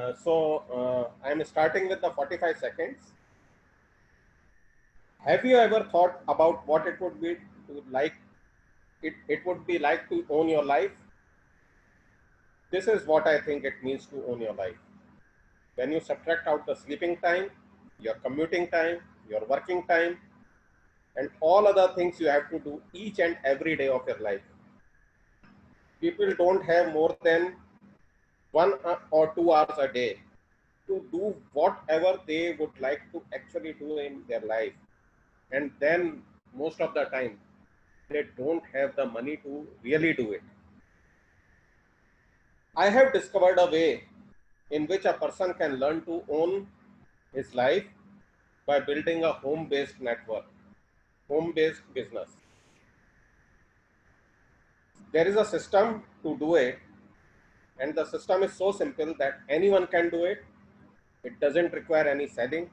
I am starting with the 45 seconds. Have you ever thought about what it would be to like it would be like to own your life? This is what I think it means to own your life. When you subtract out the sleeping time, your commuting time, your working time, and all other things you have to do each and every day of your life, people don't have more than 1 or 2 hours a day to do whatever they would like to actually do in their life. And then most of the time, they don't have the money to really do it. I have discovered a way in which a person can learn to own his life by building a home-based network, home-based business. There is a system to do it, and the system is so simple that anyone can do it. It doesn't require any selling,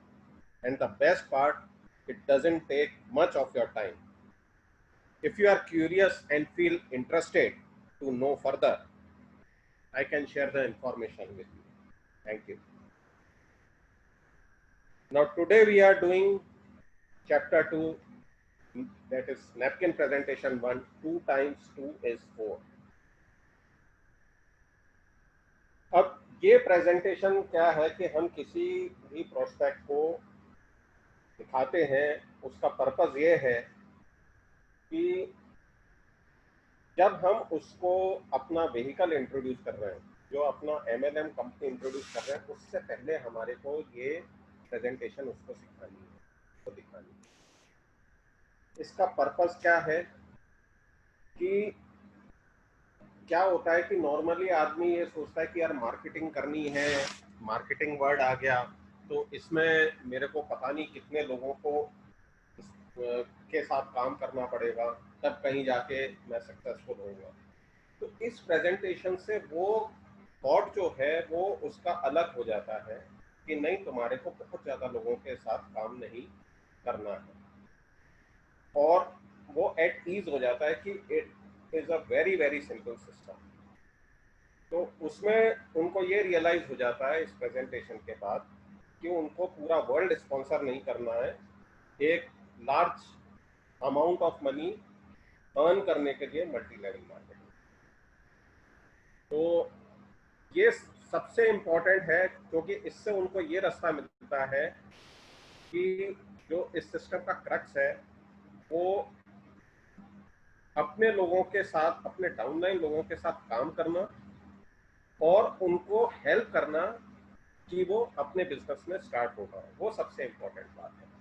and the best part, it doesn't take much of your time. If you are curious and feel interested to know further, I can share the information with you. Thank you. Now today we are doing chapter 2, that is napkin presentation 1. 2 times 2 is 4. अब ये presentation क्या है कि हम किसी भी prospect को दिखाते हैं, उसका पर्पस ये है कि जब हम उसको अपना व्हीकल इंट्रोड्यूस कर रहे हैं, जो अपना MLM कंपनी इंट्रोड्यूस कर रहे हैं, उससे पहले हमारे को ये प्रेजेंटेशन उसको सिखानी है, उसको दिखानी है। इसका पर्पस क्या है कि क्या होता है कि नॉर्मली आदमी ये सोचता है कि यार मार्केटिंग करनी है, मार्केटिंग वर्ड आ गया तो इसमें मेरे को पता नहीं कितने लोगों को के साथ काम करना पड़ेगा, तब कहीं जाके मैं सक्सेसफुल होऊंगा। तो इस प्रेजेंटेशन से वो थॉट जो है वो उसका अलग हो जाता है कि नहीं, तुम्हारे को बहुत ज़्यादा लोगों के साथ काम नहीं करना है, और वो एट ईज हो जाता है कि it is a very very simple system. तो उसमें उनको ये रियलाइज हो जाता है इस प्रेजेंटेशन के बाद कि उनको पूरा वर्ल्ड स्पॉन्सर नहीं करना है, एक large amount of money earn करने के लिए मल्टी लेवल मार्केटिंग। तो ये सबसे इम्पोर्टेंट है, क्योंकि इससे उनको ये रास्ता मिलता है कि जो इस सिस्टम का क्रक्स है वो अपने लोगों के साथ, अपने डाउनलाइन लोगों के साथ काम करना और उनको हेल्प करना कि वो अपने बिजनेस में स्टार्ट होगा, वो सबसे इम्पोर्टेंट बात है।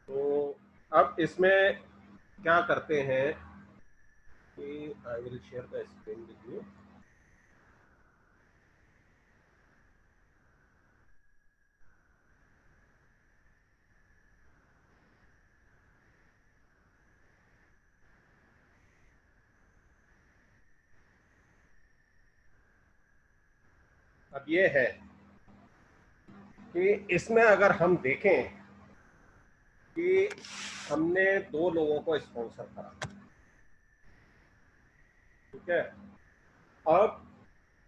तो अब इसमें क्या करते हैं कि I will share the screen with you. अब ये है कि इसमें अगर हम देखें कि हमने 2 लोगों को स्पॉन्सर करा, ठीक है। अब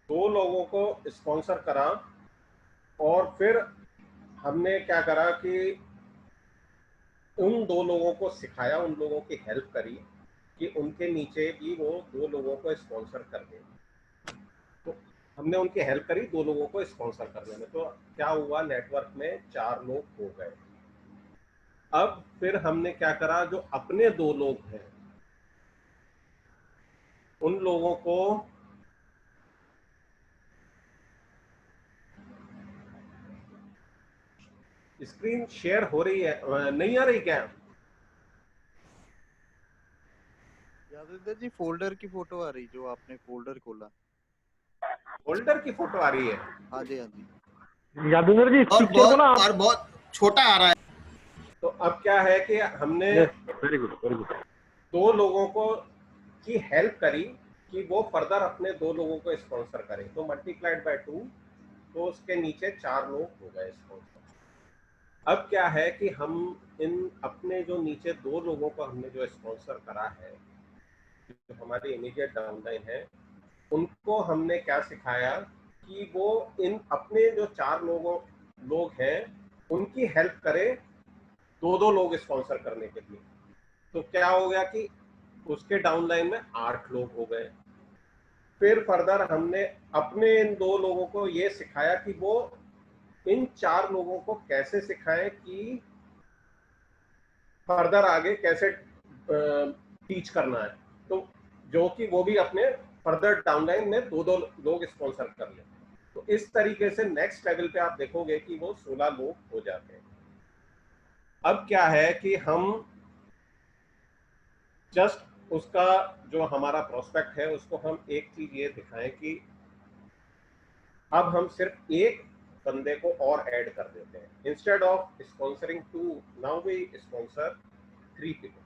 2 लोगों को स्पॉन्सर करा और फिर हमने क्या करा कि उन 2 लोगों को सिखाया, उन लोगों की हेल्प करी कि उनके नीचे भी वो 2 लोगों को स्पॉन्सर कर दें। तो हमने उनकी हेल्प करी 2 लोगों को स्पॉन्सर करने में, तो क्या हुआ, नेटवर्क में 4 लोग हो गए। अब फिर हमने क्या करा, जो अपने 2 लोग हैं उन लोगों को स्क्रीन शेयर हो रही है, नहीं आ रही क्या? यादव जी फोल्डर की फोटो आ रही, जो आपने फोल्डर खोला, फोल्डर की फोटो आ रही है। हाँ जी हाँ जी यादव जी और बहुत छोटा आ रहा है। तो अब क्या है कि हमने वेरी गुड 2 लोगों को की हेल्प करी कि वो फर्दर अपने 2 लोगों को स्पॉन्सर करें, तो मल्टीप्लाइड बाय 2, तो उसके नीचे 4 लोग हो गए स्पॉन्सर। अब क्या है कि हम इन अपने जो नीचे 2 लोगों को हमने जो स्पॉन्सर करा है, जो हमारे इमीडिएट डाउनलाइन है, उनको हमने क्या सिखाया कि वो इन अपने जो 4 लोग हैं उनकी हेल्प करे 2-2 लोग स्पॉन्सर करने के लिए। तो क्या हो गया कि उसके डाउनलाइन में 8 लोग हो गए। फिर फर्दर हमने अपने इन 2 लोगों को ये सिखाया कि वो इन 4 लोगों को कैसे सिखाएं कि फर्दर आगे कैसे टीच करना है, तो जो कि वो भी अपने फर्दर डाउनलाइन में 2-2 लोग स्पॉन्सर कर लें। तो इस तरीके से नेक्स्ट लेवल पे आप देखोगे कि वो 16 लोग हो जाते हैं। अब क्या है कि हम जस्ट उसका जो हमारा प्रोस्पेक्ट है उसको हम एक चीज ये दिखाएं कि अब हम सिर्फ एक बंदे को और ऐड कर देते हैं। Instead of sponsoring 2, now we sponsor 3 people.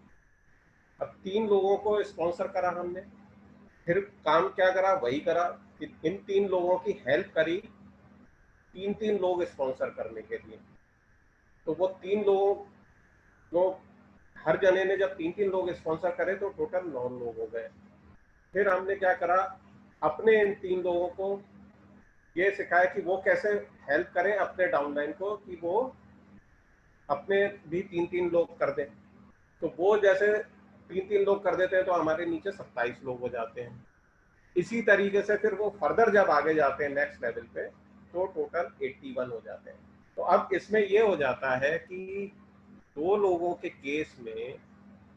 अब 3 लोगों को स्पॉन्सर करा हमने, फिर काम क्या करा, वही करा कि इन 3 लोगों की हेल्प करी 3-3 लोग स्पॉन्सर करने के लिए। तो वो 3 लोग हर जने ने जब 3-3 लोग स्पॉन्सर करे तो टोटल 9 लोग हो गए। फिर हमने क्या करा, अपने इन 3 लोगों को ये सिखाया कि वो कैसे हेल्प करें अपने डाउनलाइन को कि वो अपने भी 3-3 लोग कर दें। तो वो जैसे 3-3 लोग कर देते हैं तो हमारे नीचे 27 लोग हो जाते हैं। इसी तरीके से फिर वो फर्दर जब आगे जाते हैं नेक्स्ट लेवल पे तो टोटल 81 हो जाते हैं। तो अब इसमें ये हो जाता है कि 2 लोगों के केस में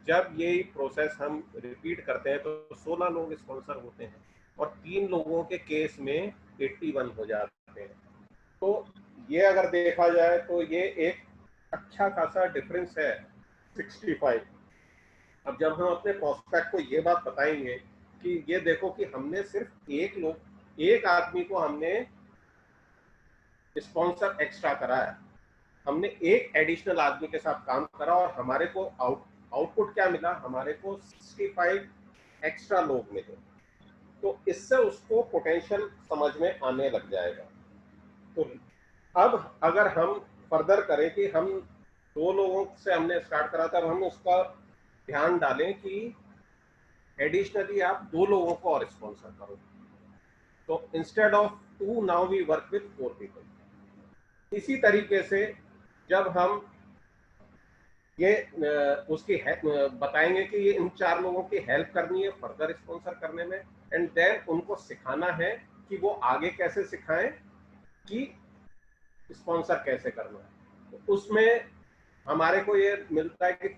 जब ये प्रोसेस हम रिपीट करते हैं तो 16 लोग स्पॉन्सर होते हैं और 3 लोगों के केस में 81 हो जाते हैं। तो ये अगर देखा जाए तो ये एक अच्छा खासा डिफरेंस है 65। अब जब हम अपने प्रोस्पेक्ट को ये बात बताएंगे कि ये देखो कि हमने सिर्फ एक आदमी को हमने स्पॉन्सर एक्स्ट्रा करा है, हमने एक एडिशनल आदमी के साथ काम करा और हमारे को आउटपुट क्या मिला, हमारे को 65 एक्स्ट्रा लोग मिले। तो इससे उसको पोटेंशियल समझ में आने लग जाएगा। तो अब अगर हम फर्दर करें कि हम 2 लोगों से हमने स्टार्ट करा था, अब हम उसका ध्यान डालें कि एडिशनली आप 2 लोगों को और स्पॉन्सर करो। तो instead of 2 now we work with 4 people. इसी तरीके से जब हम ये उसकी बताएंगे कि ये इन 4 लोगों की हेल्प करनी है फर्दर स्पॉन्सर करने में, एंड देन उनको सिखाना है कि वो आगे कैसे सिखाएं कि स्पॉन्सर कैसे करना है। तो उसमें हमारे को ये मिलता है कि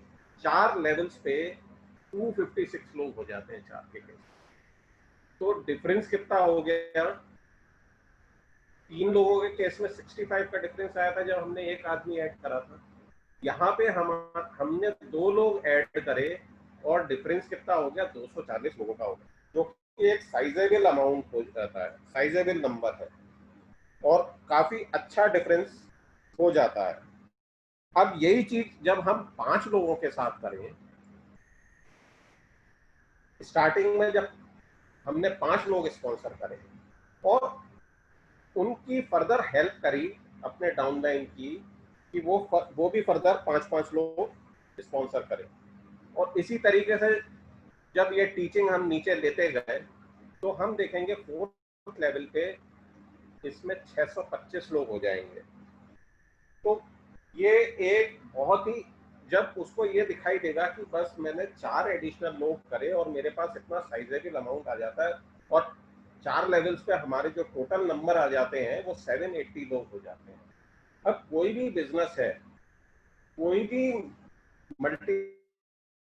4 लेवल्स पे 256 लोग हो जाते हैं 4 के केस। तो डिफरेंस कितना हो गया, 3 लोगों के केस में 65 का डिफरेंस आया था जब हमने एक आदमी ऐड करा था। यहाँ पे हमने 2 लोग ऐड करे और डिफरेंस कितना हो गया, 240 लोगों का हो गया, जो कि एक साइजेबल अमाउंट हो जाता है, साइजेबल नंबर है और काफी अच्छा डिफरेंस हो जाता है। अब यही चीज जब हम 5 लोगों के साथ करें, स्टार्टिंग में जब हमने 5 लोग स्पॉन्सर करे और उनकी फर्दर हेल्प करी अपने डाउनलाइन की कि वो भी फर्दर 5-5 लोग स्पॉन्सर करें, और इसी तरीके से जब ये टीचिंग हम नीचे लेते गए तो हम देखेंगे 4th लेवल पे इसमें 625 लोग हो जाएंगे। तो ये एक बहुत ही, जब उसको ये दिखाई देगा कि बस मैंने 4 एडिशनल लोग करे और मेरे पास इतना साइजेबल अमाउंट आ जाता है और 4 लेवल्स पे हमारे जो टोटल नंबर आ जाते हैं वो 780 लोग हो जाते हैं। अब कोई भी बिजनेस है, कोई भी मल्टी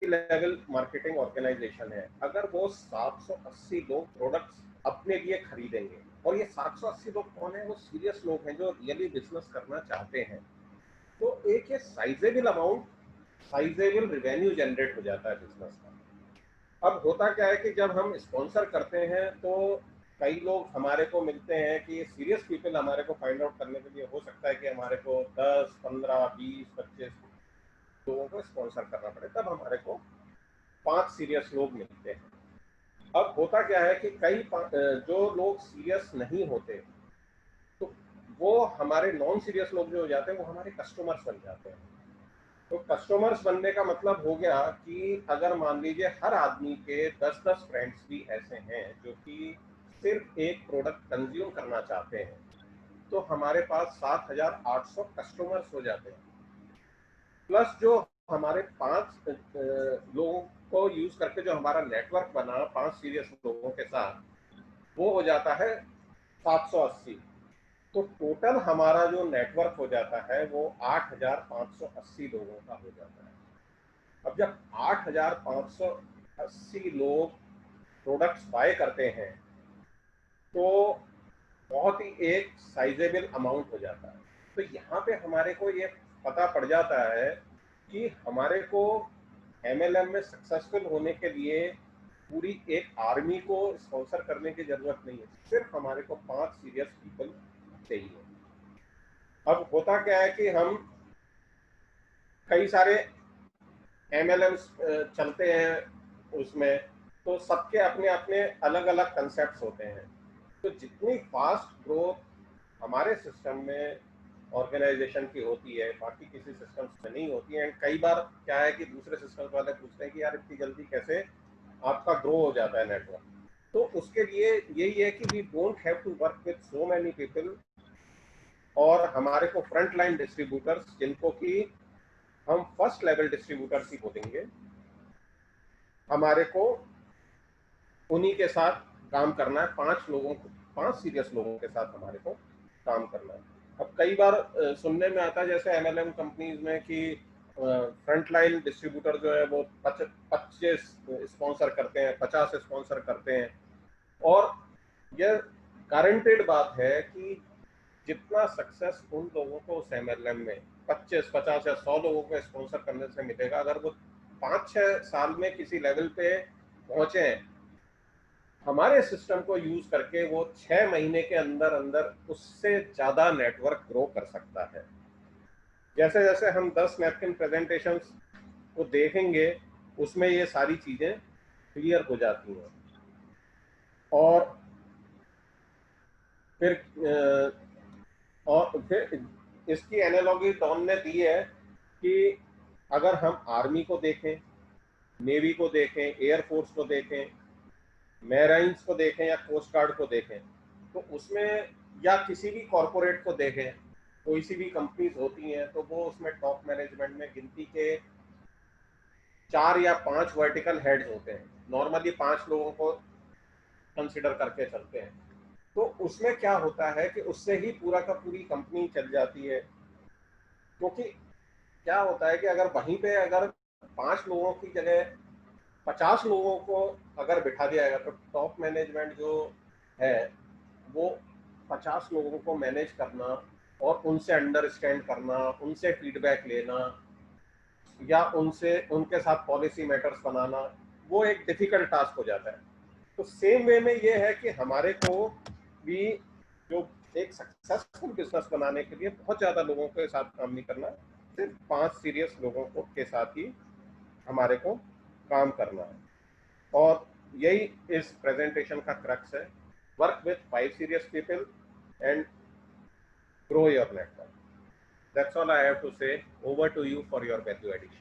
लेवल मार्केटिंग ऑर्गेनाइजेशन है, अगर वो 780 लोग प्रोडक्ट्स अपने लिए खरीदेंगे, और ये 780 लोग कौन है, वो सीरियस लोग हैं जो रियली बिजनेस करना चाहते हैं, तो एक ये sizeable amount, sizeable revenue generate हो जाता है बिजनेस का। अब होता क्या है कि जब हम स्पॉन्सर करते हैं तो कई लोग हमारे को मिलते हैं कि सीरियस पीपल हमारे को फाइंड आउट करने के लिए हो सकता है कि हमारे को 10, 15, 20, 25 लोगों को स्पॉन्सर करना पड़े, तब हमारे को 5 सीरियस लोग मिलते हैं। अब होता क्या है कि जो लोग सीरियस नहीं होते तो वो हमारे नॉन सीरियस लोग जो हो जाते हैं वो हमारे कस्टमर्स बन जाते हैं। तो कस्टमर्स बनने का मतलब हो गया कि अगर मान लीजिए हर आदमी के 10-10 फ्रेंड्स भी ऐसे हैं जो कि सिर्फ एक प्रोडक्ट कंज्यूम करना चाहते हैं तो हमारे पास 7,800 कस्टमर्स हो जाते हैं, प्लस जो हमारे 5 लोगों को यूज करके जो हमारा नेटवर्क बना 5 सीरियस लोगों के साथ, वो हो जाता है 780। तो टोटल हमारा जो नेटवर्क हो जाता है वो 8,580 लोगों का हो जाता है। अब जब 8,580 लोग प्रोडक्ट्स बाय करते हैं तो बहुत ही एक साइजेबल अमाउंट हो जाता है। तो यहाँ पे हमारे को ये पता पड़ जाता है कि हमारे को MLM में सक्सेसफुल होने के लिए पूरी एक आर्मी को स्पॉन्सर करने की जरूरत नहीं है, सिर्फ हमारे को 5 सीरियस पीपल चाहिए। अब होता क्या है कि हम कई सारे MLM चलते हैं उसमें, तो सबके अपने अपने अलग अलग कंसेप्ट्स होते हैं। तो जितनी फास्ट ग्रोथ हमारे सिस्टम में ऑर्गेनाइजेशन की होती है, बाकी किसी सिस्टम में नहीं होती है। एंड कई बार क्या है कि दूसरे सिस्टम वाले पूछते हैं कि यार इतनी जल्दी कैसे आपका ग्रो हो जाता है नेटवर्क। तो उसके लिए यही है कि we don't have to work with so many people, और हमारे को फ्रंट लाइन डिस्ट्रीब्यूटर्स, जिनको कि हम फर्स्ट लेवल डिस्ट्रीब्यूटर्स ही बोलेंगे, हमारे को उन्हीं के साथ काम करना है। 5 सीरियस लोगों के साथ हमारे को काम करना है। अब कई बार सुनने में आता है जैसे MLM कंपनीज में कि फ्रंट लाइन डिस्ट्रीब्यूटर जो है वो 25 स्पॉन्सर करते हैं, 50 स्पॉन्सर करते हैं, और यह गारंटेड बात है कि जितना सक्सेस उन लोगों को उस MLM में 25, 50 या 100 लोगों को स्पॉन्सर करने से मिलेगा, अगर वो 5-6 साल में किसी लेवल पे पहुंचे हैं, हमारे सिस्टम को यूज करके वो 6 महीने के अंदर अंदर उससे ज्यादा नेटवर्क ग्रो कर सकता है। जैसे जैसे हम 10 नैपकिन प्रेजेंटेशंस को देखेंगे उसमें ये सारी चीजें क्लियर हो जाती हैं। और फिर इसकी एनालॉजी डॉन ने दी है कि अगर हम आर्मी को देखें, नेवी को देखें, एयरफोर्स को देखें, मैराइन्स को देखें या कोस्ट गार्ड को देखें, तो उसमें या किसी भी कॉरपोरेट को देखें, कोई सी भी कंपनीज होती हैं, तो वो उसमें टॉप मैनेजमेंट में गिनती के 4 या 5 वर्टिकल हेड्स होते हैं। नॉर्मली 5 लोगों को कंसिडर करके चलते हैं। तो उसमें क्या होता है कि उससे ही पूरा का पूरी कंपनी चल जाती है। क्योंकि क्या होता है कि अगर वहीं पे अगर 5 लोगों की जगह 50 लोगों को अगर बिठा दिया जाएगा, तो टॉप मैनेजमेंट जो है वो 50 लोगों को मैनेज करना और उनसे अंडरस्टैंड करना, उनसे फीडबैक लेना या उनके साथ पॉलिसी मैटर्स बनाना, वो एक डिफिकल्ट टास्क हो जाता है। तो सेम वे में ये है कि हमारे को भी जो एक सक्सेसफुल बिजनेस बनाने के लिए बहुत ज़्यादा लोगों के साथ काम नहीं करना, सिर्फ 5 सीरियस लोगों को के साथ ही हमारे को काम करना है। और यही इस प्रेजेंटेशन का क्रक्स है। Work with 5 serious people and grow your network. That's all I have to say. Over to you for your value addition.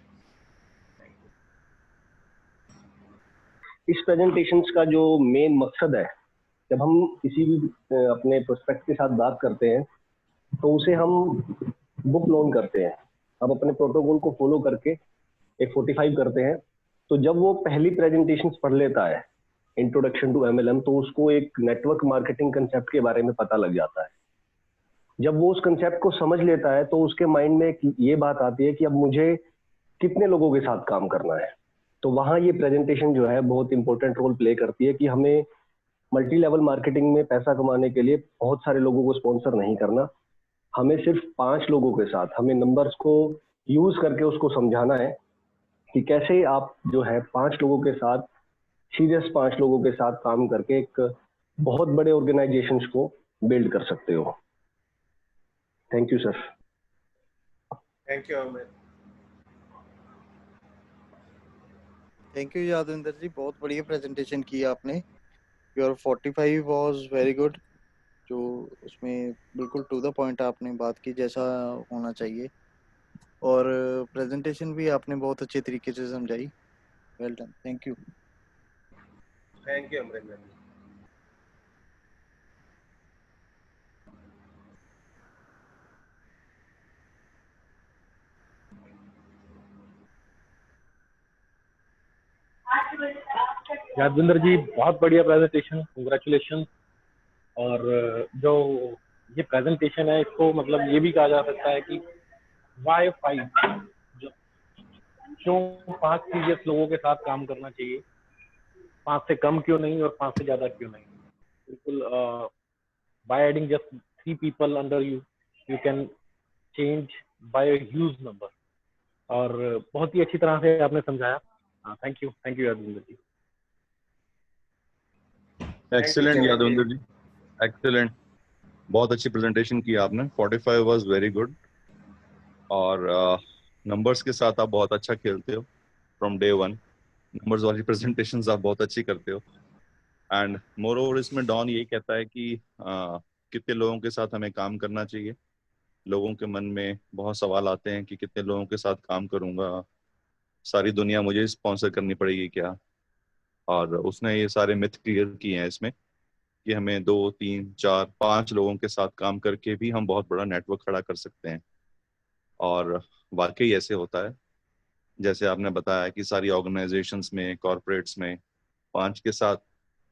इस प्रेजेंटेशंस का जो मेन मकसद है, जब हम किसी भी अपने प्रोस्पेक्ट के साथ बात करते हैं तो उसे हम बुक लोन करते हैं। हम अपने प्रोटोकॉल को फॉलो करके एक 45 करते हैं। तो जब वो पहली प्रेजेंटेशंस पढ़ लेता है, इंट्रोडक्शन टू MLM, तो उसको एक नेटवर्क मार्केटिंग कंसेप्ट के बारे में पता लग जाता है। जब वो उस कंसेप्ट को समझ लेता है तो उसके माइंड में ये बात आती है कि अब मुझे कितने लोगों के साथ काम करना है। तो वहाँ ये प्रेजेंटेशन जो है बहुत इंपॉर्टेंट रोल प्ले करती है कि हमें मल्टी लेवल मार्केटिंग में पैसा कमाने के लिए बहुत सारे लोगों को स्पॉन्सर नहीं करना, हमें सिर्फ 5 लोगों के साथ, हमें नंबर्स को यूज करके उसको समझाना है कि कैसे आप जो है 5 लोगों के साथ, सीरियस 5 लोगों के साथ काम करके एक बहुत बड़े ऑर्गेनाइजेशंस को बिल्ड कर सकते हो। Thank you sir. Thank you Amit. Thank you Yadvinder ji, बहुत बढ़िया प्रेजेंटेशन की आपने। Your 45 was very good. जो उसमें बिल्कुल टू द पॉइंट आपने बात की जैसा होना चाहिए, और प्रेजेंटेशन भी आपने बहुत अच्छे तरीके से समझाई। Well done, thank you. Thank you Amarinder. Yadvinder ji बहुत बढ़िया प्रेजेंटेशन, कंग्रेचुलेशन। और जो ये प्रेजेंटेशन है इसको मतलब ये भी कहा जा सकता है कि वाई 5, क्यों 5 सीरियस लोगों के साथ काम करना चाहिए, 5 से कम क्यों नहीं और 5 से ज्यादा क्यों नहीं। बिल्कुल, by adding just 3 people under you, you can change by a huge number. और बहुत ही अच्छी तरह से आपने समझाया। Thank you Yadvinder ji. Excellent Yadvinder ji, excellent, बहुत अच्छी प्रेजेंटेशन की आपने। 45 वाज वेरी गुड। और नंबर्स के साथ आप बहुत अच्छा खेलते हो फ्रॉम डे वन। नंबर्स वाली प्रेजेंटेशंस आप बहुत अच्छी करते हो। एंड मोर ओवर इसमें डॉन यही कहता है कि कितने लोगों के साथ हमें काम करना चाहिए। लोगों के मन में बहुत सवाल आते हैं कि कितने लोगों के साथ काम करूंगा, सारी दुनिया मुझे स्पॉन्सर करनी पड़ेगी क्या। और उसने ये सारे मिथ क्लियर किए हैं इसमें कि हमें 2, 3, 4, 5 लोगों के साथ काम करके भी हम बहुत बड़ा नेटवर्क खड़ा कर सकते हैं। और वाकई ऐसे होता है, जैसे आपने बताया कि सारी ऑर्गेनाइजेशंस में, कॉर्पोरेट्स में 5 के साथ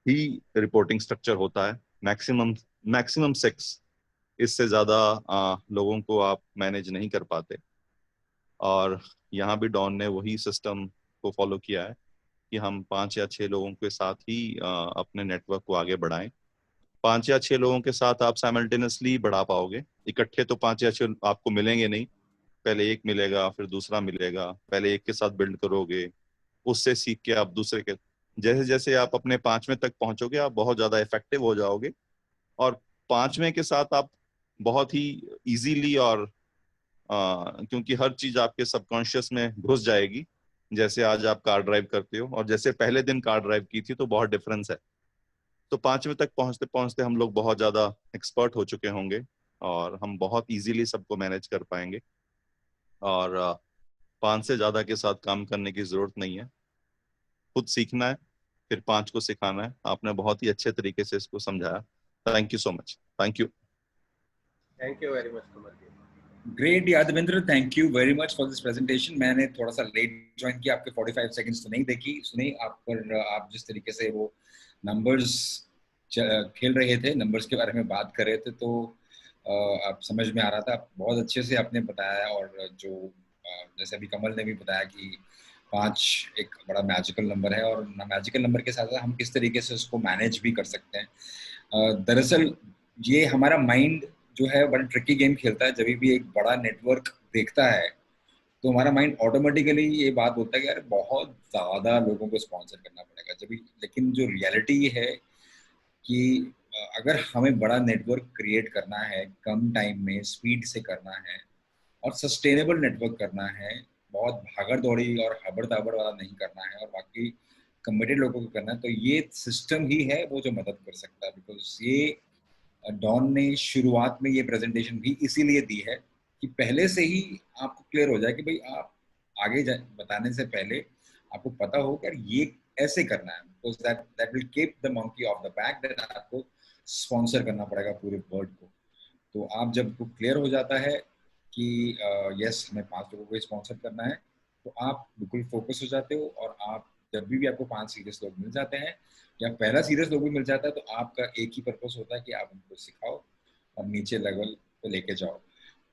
ही रिपोर्टिंग स्ट्रक्चर होता है। मैक्सिमम मैक्सिमम 6, इससे ज्यादा लोगों को आप मैनेज नहीं कर पाते। और यहाँ भी डॉन ने वही सिस्टम को फॉलो किया है कि हम 5 या 6 लोगों के साथ ही अपने नेटवर्क को आगे बढ़ाएं। 5 या 6 लोगों के साथ आप साइमल्टेनियसली बढ़ा पाओगे। इकट्ठे तो 5 या 6 आपको मिलेंगे नहीं। पहले एक मिलेगा, फिर दूसरा मिलेगा। पहले एक के साथ बिल्ड करोगे, उससे सीख के आप दूसरे के, जैसे जैसे आप अपने 5वें तक पहुंचोगे आप बहुत ज्यादा इफेक्टिव हो जाओगे। और 5वें के साथ आप बहुत ही इजीली और क्योंकि हर चीज आपके सबकॉन्शियस में घुस जाएगी। जैसे आज आप कार ड्राइव करते हो और जैसे पहले दिन कार ड्राइव की थी, तो बहुत डिफरेंस है। तो 5वें तक पहुंचते पहुंचते हम लोग बहुत ज्यादा एक्सपर्ट हो चुके होंगे और हम बहुत इजीली सबको मैनेज कर पाएंगे। और 5 से ज्यादा के साथ काम करने की जरूरत नहीं है। खुद सीखना है, फिर 5 को सिखाना है। आपने बहुत ही अच्छे तरीके से इसको समझाया। Thank you so much. Thank you very much Kumar ji. Great Yadvindra, thank you very much for this presentation. मैंने थोड़ा सा लेट ज्वाइन किया, आपके 45 सेकंड्स तो नहीं देखी सुनी आप, पर आप जिस तरीके से वो नंबर्स खेल रहे थे, नंबर्स के बारे में बात कर रहे थे, तो आप समझ में आ रहा था। बहुत अच्छे से आपने बताया। और जो जैसे अभी कमल ने भी बताया कि 5 एक बड़ा मैजिकल नंबर है, और मैजिकल नंबर के साथ साथ हम किस तरीके से उसको मैनेज भी कर सकते हैं। दरअसल ये हमारा माइंड जो है बड़ा ट्रिकी गेम खेलता है। जब भी एक बड़ा नेटवर्क देखता है तो हमारा माइंड ऑटोमेटिकली ये बात बोलता है कि यार बहुत ज़्यादा लोगों को स्पॉन्सर करना पड़ेगा। लेकिन जो रियलिटी है कि अगर हमें बड़ा नेटवर्क क्रिएट करना है, कम टाइम में स्पीड से करना है और सस्टेनेबल नेटवर्क करना है, बहुत भागड़ दौड़ी और हबड़ ताबड़ वाला नहीं करना है, और बाकी कमिटेड लोगों को करना है, तो ये सिस्टम ही है वो जो मदद कर सकता है। बिकॉज ये डॉन ने शुरुआत में ये प्रेजेंटेशन भी इसीलिए दी है कि पहले से ही आपको क्लियर हो जाए कि भाई आप आगे बताने से पहले आपको पता हो कि यार ये ऐसे करना है। Because that will keep the monkey of the back, that आपको स्पॉन्सर करना पड़ेगा पूरे वर्ल्ड को। तो आप जब क्लियर हो जाता है कि यस हमें 5 लोगों को स्पॉन्सर करना है, तो आप बिल्कुल फोकस हो जाते हो। और आप जब भी आपको 5 सीरियस लोग मिल जाते हैं या पहला सीरियस लोग भी मिल जाता है, तो आपका एक ही पर्पस होता है कि आप उनको सिखाओ और नीचे लेवल पे लेके जाओ।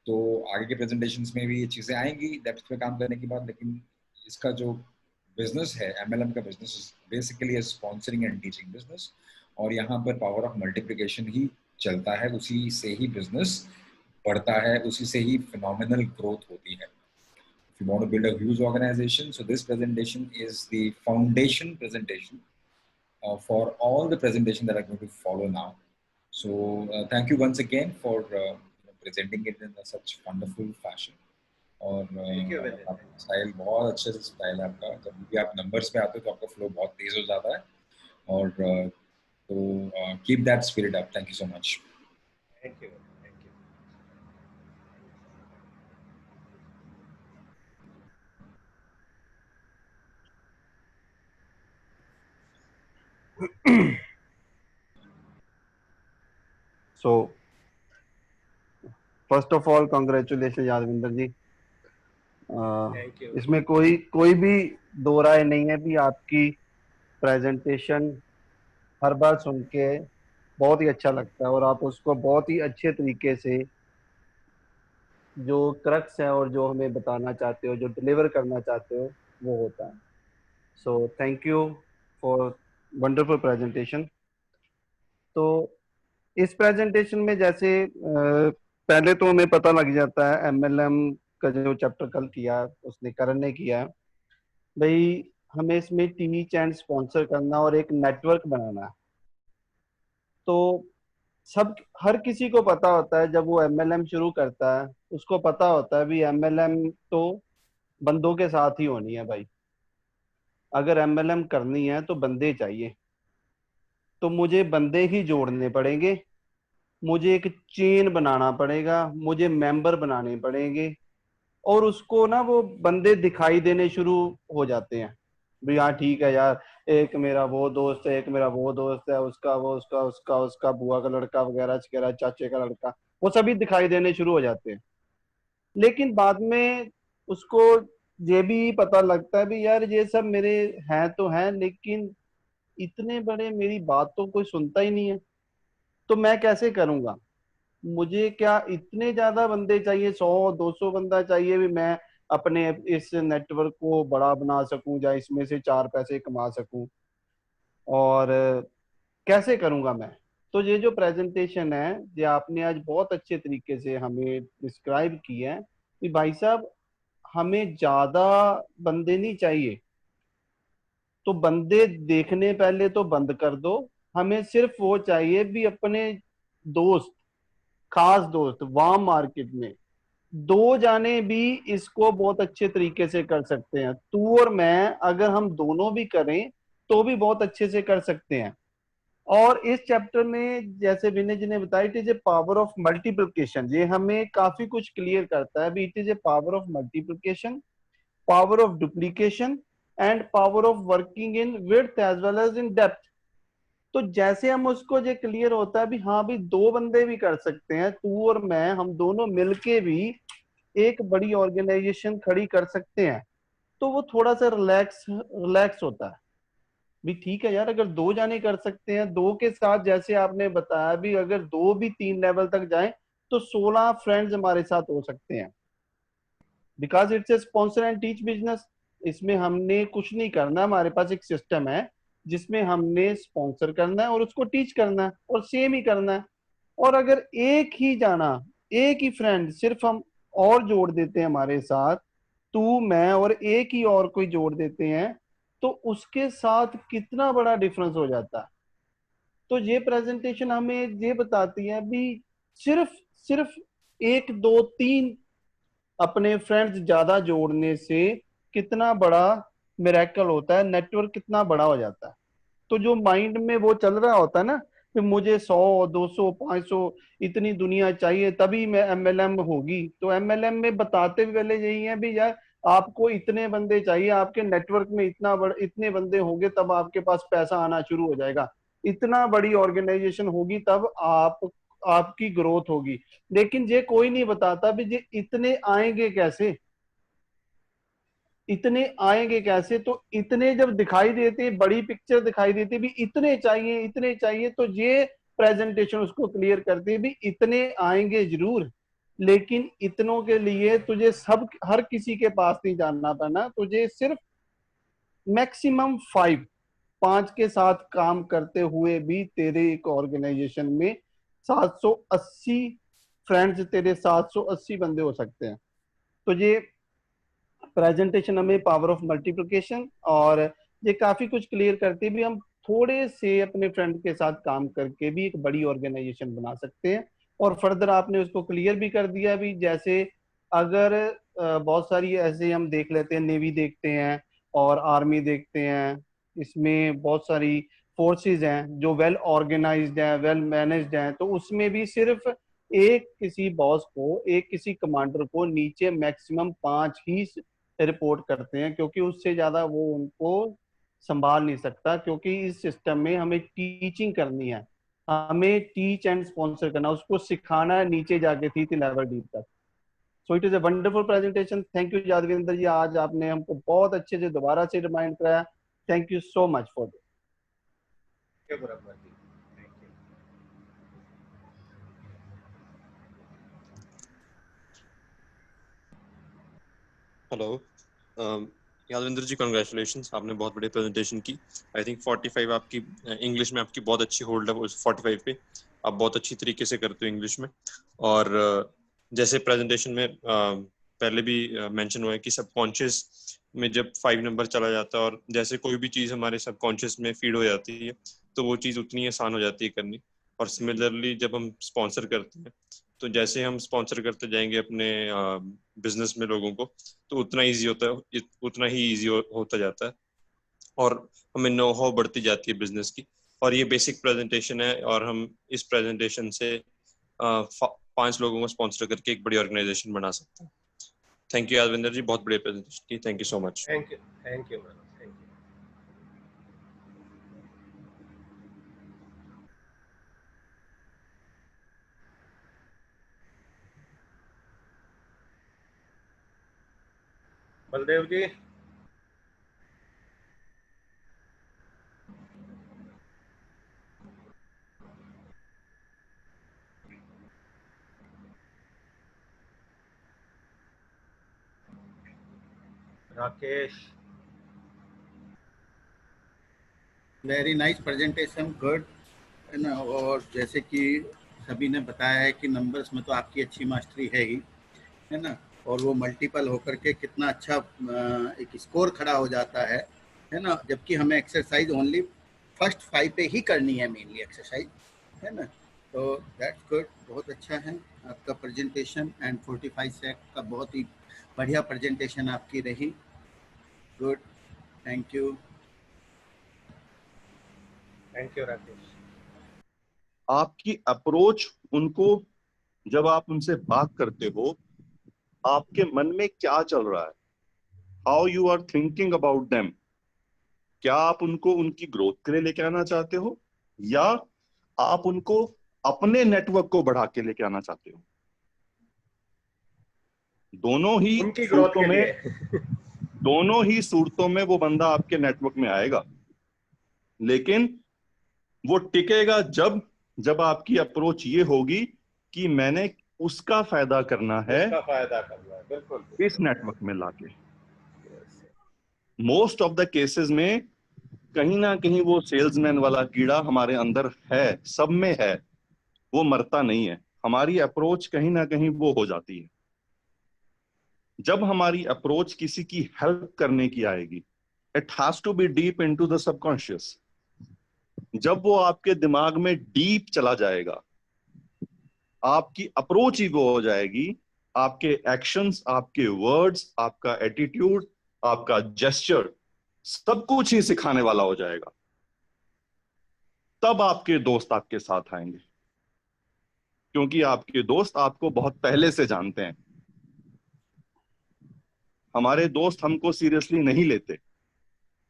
तो आगे के प्रेजेंटेशंस में भी ये चीज़ें आएंगी डेप्थ पे काम करने के बाद। लेकिन इसका जो बिजनेस है, MLM का business basically sponsoring and teaching business, और यहाँ पर पावर ऑफ मल्टीप्लिकेशन ही चलता है। उसी से ही बिजनेस बढ़ता है, उसी से ही phenomenal growth होती है। If you want to build a huge organization, so this presentation is the foundation presentation for all the presentation that are going to follow now. So thank you once again for presenting it in such wonderful fashion. और style बहुत अच्छे से style है आपका। जब भी आप numbers पे आते हो तो आपका फ्लो बहुत तेज हो जाता है। और तो keep that spirit up. Thank you so much. Thank you. So first of all, congratulations Yadvinder ji. Thank you. इसमें कोई भी दो राय नहीं है भी आपकी प्रेजेंटेशन हर बार सुन के बहुत ही अच्छा लगता है और आप उसको बहुत ही अच्छे तरीके से जो क्रक्स है और जो हमें बताना चाहते हो, जो डिलीवर करना चाहते हो, वो होता है। So thank you for wonderful presentation. तो इस प्रेजेंटेशन में जैसे पहले तो हमें पता लग जाता है एमएलएम का जो चैप्टर कल किया उसने करण ने किया भाई, हमें इसमें टीच एंड स्पॉन्सर करना और एक नेटवर्क बनाना है। तो सब हर किसी को पता होता है जब वो एमएलएम शुरू करता है, उसको पता होता है भी एमएलएम तो बंदों के साथ ही होनी है भाई। अगर एमएलएम करनी है तो बंदे चाहिए, तो मुझे बंदे ही जोड़ने पड़ेंगे, मुझे एक चेन बनाना पड़ेगा, मुझे मेंबर बनाने पड़ेंगे। और उसको ना वो बंदे दिखाई देने शुरू हो जाते हैं भी हाँ ठीक है यार, एक मेरा वो दोस्त है, एक मेरा वो दोस्त है, उसका वो उसका उसका उसका बुआ का लड़का वगैरह वगैरह, चाचे का लड़का, वो सभी दिखाई देने शुरू हो जाते हैं। लेकिन बाद में उसको ये भी पता लगता है भी यार ये सब मेरे हैं तो हैं, लेकिन इतने बड़े मेरी बात तो कोई सुनता ही नहीं है, तो मैं कैसे करूंगा? मुझे क्या इतने ज्यादा बंदे चाहिए, 100-200 बंदा चाहिए भी मैं अपने इस नेटवर्क को बड़ा बना सकूं या इसमें से 4 पैसे कमा सकूं? और कैसे करूंगा मैं? तो ये जो प्रेजेंटेशन है ये आपने आज बहुत अच्छे तरीके से हमें डिस्क्राइब की है कि भाई साहब हमें ज्यादा बंदे नहीं चाहिए, तो बंदे देखने पहले तो बंद कर दो। हमें सिर्फ वो चाहिए भी अपने दोस्त, खास दोस्त वाम मार्केट में। दो जाने भी इसको बहुत अच्छे तरीके से कर सकते हैं, तू और मैं अगर हम दोनों भी करें तो भी बहुत अच्छे से कर सकते हैं। और इस चैप्टर में जैसे विनय जी ने बताया, it is a power of multiplication, ये हमें काफी कुछ क्लियर करता है भी it is a power of multiplication, power of duplication and power of working in width as well as in depth. तो जैसे हम उसको ये क्लियर होता है भी हाँ भी दो बंदे भी कर सकते हैं, तू और मैं, हम दोनों मिलके भी एक बड़ी ऑर्गेनाइजेशन खड़ी कर सकते हैं, तो वो थोड़ा सा रिलैक्स रिलैक्स होता है भी ठीक है यार, अगर दो जाने कर सकते हैं, दो के साथ जैसे आपने बताया भी अगर दो भी 3 लेवल तक जाएं तो 16 फ्रेंड्स हमारे साथ हो सकते हैं, because it's a sponsor and teach business. इसमें हमने कुछ नहीं करना, हमारे पास एक सिस्टम है जिसमें हमने स्पॉन्सर करना है और उसको टीच करना है और सेम ही करना है। और अगर एक ही जाना, एक ही फ्रेंड सिर्फ हम और जोड़ देते हैं हमारे साथ, तू मैं और एक ही और कोई जोड़ देते हैं, तो उसके साथ कितना बड़ा डिफरेंस हो जाता है। तो ये प्रेजेंटेशन हमें ये बताती है भी सिर्फ सिर्फ 1 2 3 अपने फ्रेंड्स ज्यादा जोड़ने से कितना बड़ा मिरेकल होता है, नेटवर्क कितना बड़ा हो जाता है। तो जो माइंड में वो चल रहा होता है ना कि मुझे 100 200 500 इतनी दुनिया चाहिए तभी मैं एमएलएम होगी, तो एमएलएम में बताते भी पहले यही है भी यार आपको इतने बंदे चाहिए, आपके नेटवर्क में इतना बड़ा इतने बंदे होंगे तब आपके पास पैसा आना शुरू हो जाएगा, इतना बड़ी ऑर्गेनाइजेशन होगी तब आपकी ग्रोथ होगी। लेकिन ये कोई नहीं बताता भी ये इतने आएंगे कैसे, इतने आएंगे कैसे? तो इतने जब दिखाई देते, बड़ी पिक्चर दिखाई देती भी इतने चाहिए इतने चाहिए, तो ये प्रेजेंटेशन उसको क्लियर करती है भी इतने आएंगे जरूर, लेकिन इतनों के लिए तुझे सब हर किसी के पास नहीं जानना पड़ना, तुझे सिर्फ मैक्सिमम 5 के साथ काम करते हुए भी तेरे एक ऑर्गेनाइजेशन में 780 फ्रेंड्स, तेरे 780 बंदे हो सकते हैं। तो ये प्रेजेंटेशन हमें पावर ऑफ मल्टीप्लिकेशन और ये काफी कुछ क्लियर करती भी हम थोड़े से अपने फ्रेंड के साथ काम करके भी एक बड़ी ऑर्गेनाइजेशन बना सकते हैं। और फर्दर आपने उसको क्लियर भी कर दिया भी, जैसे अगर बहुत सारी ऐसे हम देख लेते हैं, नेवी देखते हैं और आर्मी देखते हैं, इसमें बहुत सारी फोर्सेस हैं जो वेल ऑर्गेनाइज्ड हैं, वेल मैनेज्ड हैं, तो उसमें भी सिर्फ एक किसी बॉस को, एक किसी कमांडर को नीचे मैक्सिमम 5 ही रिपोर्ट करते हैं, क्योंकि उससे ज्यादा वो उनको संभाल नहीं सकता, क्योंकि इस सिस्टम में हमें टीचिंग करनी है, हमें टीच एंड स्पॉन्सर करना, उसको सिखाना है नीचे जाके 3 लेवल डीप तक। So it is a wonderful presentation. Thank you Yadvinder ji, आज आपने हमको बहुत अच्छे से दोबारा से रिमाइंड कराया। Thank you so much for this. you, Muramma ji. Thank you. Hello Yadvinder ji, congratulations, आपने बहुत बड़ी प्रेजेंटेशन की। आई थिंक 45 आपकी इंग्लिश में आपकी बहुत अच्छी होल्ड है 45 पे, आप बहुत अच्छी तरीके से करते हो इंग्लिश में। और जैसे प्रेजेंटेशन में पहले भी मेंशन हुआ है कि सबकॉन्शियस में जब 5 नंबर चला जाता है और जैसे कोई भी चीज़ हमारे सबकॉन्शियस में फीड हो जाती है तो वो चीज़ उतनी आसान हो जाती है करनी। और सिमिलरली जब हम स्पॉन्सर करते हैं तो जैसे हम स्पॉन्सर करते जाएंगे अपने बिजनेस में लोगों को तो उतना ईजी होता है, उतना ही ईजी होता जाता है और हमें नो हाउ बढ़ती जाती है बिजनेस की। और ये बेसिक प्रेजेंटेशन है और हम इस प्रेजेंटेशन से 5 लोगों को स्पॉन्सर करके एक बड़ी ऑर्गेनाइजेशन बना सकते हैं। थैंक यू यादविंदर जी, बहुत बड़ी प्रेजेंटेशन की। Thank you so much. Thank you madam, thank you. Baldev ji. Rakesh. Very nice presentation, good, है ना। और जैसे कि सभी ने बताया है कि नंबर्स में तो आपकी अच्छी मास्टरी है ही, है ना। और वो मल्टीपल होकर के कितना अच्छा एक स्कोर खड़ा हो जाता है ना। जबकि हमें एक्सरसाइज ओनली फर्स्ट 5 पे ही करनी है, मेनली एक्सरसाइज, है ना। तो दैट्स गुड, बहुत अच्छा है आपका प्रेजेंटेशन। एंड 45 सेक का बहुत ही बढ़िया प्रेजेंटेशन आपकी रही। Good, thank you. Thank you Rakesh. आपकी अप्रोच उनको, जब आप उनसे बात करते हो, आपके मन में क्या चल रहा है, how you are thinking about them. क्या आप उनको उनकी ग्रोथ के लिए लेके आना चाहते हो या आप उनको अपने नेटवर्क को बढ़ा के लेके आना चाहते हो? दोनों ही उनकी ग्रोथ सूरतों के में लिए। दोनों ही सूरतों में वो बंदा आपके नेटवर्क में आएगा, लेकिन वो टिकेगा जब जब आपकी अप्रोच ये होगी कि मैंने उसका फायदा करना है उसका फायदा करना है, बिल्कुल। इस नेटवर्क में लाके। मोस्ट ऑफ द केसेस में कहीं ना कहीं वो सेल्समैन वाला कीड़ा हमारे अंदर है, सब में है, वो मरता नहीं है। हमारी अप्रोच कहीं ना कहीं वो हो जाती है। जब हमारी अप्रोच किसी की हेल्प करने की आएगी, it has to be deep into the subconscious. जब वो आपके दिमाग में डीप चला जाएगा, आपकी अप्रोच ही वो हो जाएगी, आपके एक्शंस, आपके वर्ड्स, आपका एटीट्यूड, आपका जेस्चर, सब कुछ ही सिखाने वाला हो जाएगा। तब आपके दोस्त आपके साथ आएंगे, क्योंकि आपके दोस्त आपको बहुत पहले से जानते हैं। हमारे दोस्त हमको सीरियसली नहीं लेते।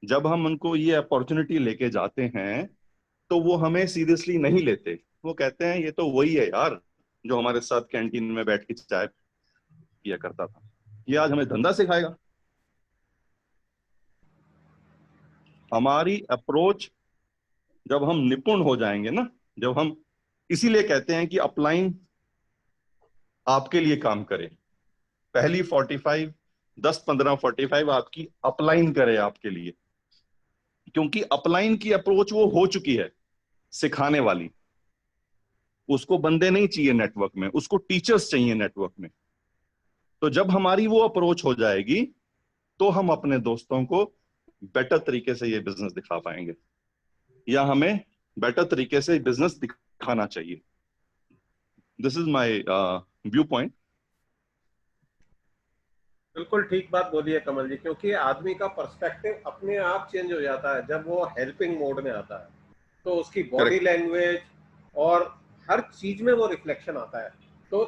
जब हम उनको ये अपॉर्चुनिटी लेके जाते हैं तो वो हमें सीरियसली नहीं लेते। वो कहते हैं ये तो वही है यार जो हमारे साथ कैंटीन में बैठ के चाय पिया करता था, ये आज हमें धंधा सिखाएगा। हमारी अप्रोच जब हम निपुण हो जाएंगे ना, जब हम, इसीलिए कहते हैं कि अपलाइन आपके लिए काम करे। पहली 45, 10-15 45 आपकी अपलाइन करे आपके लिए, क्योंकि अपलाइन की अप्रोच वो हो चुकी है सिखाने वाली। उसको बंदे नहीं चाहिए नेटवर्क में, उसको टीचर्स चाहिए नेटवर्क में। तो जब हमारी वो अप्रोच हो जाएगी तो हम अपने दोस्तों को बेटर तरीके से ये बिजनेस दिखा पाएंगे, या हमें बेटर तरीके से बिजनेस दिखाना चाहिए। This is my view point. बिल्कुल ठीक बात बोली है कमल जी, क्योंकि आदमी का पर्सपेक्टिव अपने आप चेंज हो जाता है जब वो हेल्पिंग मोड में आता है। तो उसकी बॉडी लैंग्वेज और हर चीज में वो रिफ्लेक्शन आता है। तो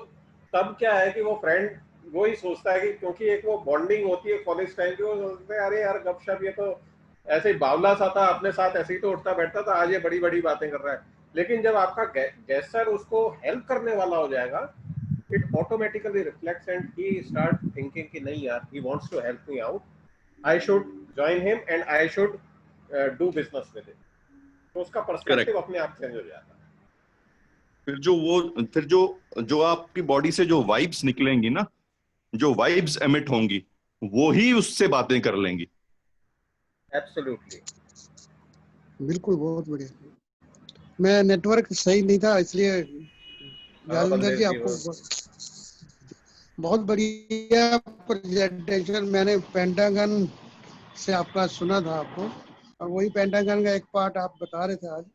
तब क्या है कि वो फ्रेंड वो ही सोचता है कि, क्योंकि एक वो बॉन्डिंग होती है कॉलेज टाइम की, वो सोचते हैं अरे यार गपशप, ये तो ऐसे ही बावला सा था, अपने साथ ऐसे ही तो उठता बैठता था, आज ये बड़ी बड़ी बातें कर रहा है। लेकिन जब आपका गेस्टर उसको हेल्प करने वाला हो जाएगा, it automatically reflects and he start thinking कि नहीं यार, he wants to help me out, I should join him and I should do business with him. तो उसका पर्सपेक्टिव अपने आप चेंज हो जाता है। फिर जो आपकी बॉडी से जो वाइब्स निकलेंगी ना, जो वाइब्स एमिट होंगी, वो ही उससे बातें कर लेंगी। एब्सोल्युटली, बिल्कुल, बहुत बढ़िया। मैं नेटवर्क सही नहीं था इसलिए यादविंदर जी आपको बहुत बढ़िया प्रेजेंटेशन। मैंने पेंटागन से आपका सुना था आपको, और वही पेंटागन का एक पार्ट आप बता रहे थे आज।